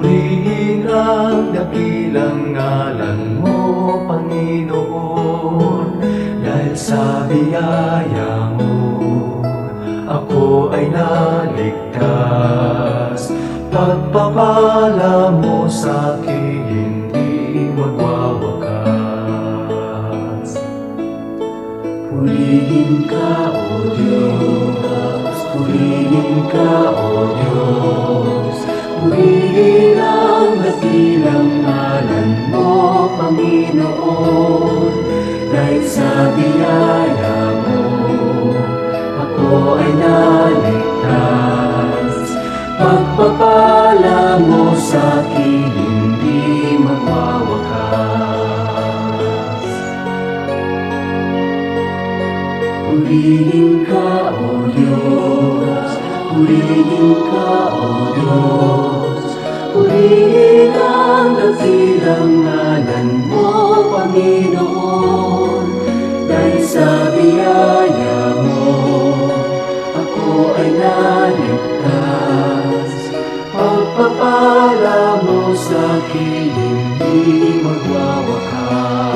Purihin ang dakilang ngalan mo, Panginoon, dahil sa biyaya mo ako ay naligtas. Pagpapala mo sa'kin hindi magwawakas. Purihin ka, O Diyos, purihin ka, O Diyos. Purihin ang dakilang ngalan mo, Panginoon, dahil sa biyaya mo ako ay naligtas. Pagpapala mo sa'kin hindi magwawakas. Purihin ka, O Diyos, purihin ka, O Diyos. Purihin ang dakilang ngalan mo, Panginoon, dahil sa biyaya mo ako ay naligtas. Pagpapala mo sa'kin hindi magwawakas.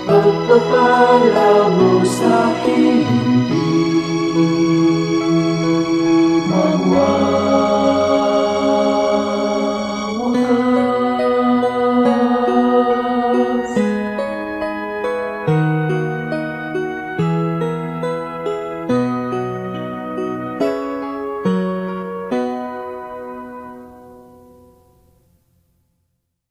Pagpapala mo sa'kin hindi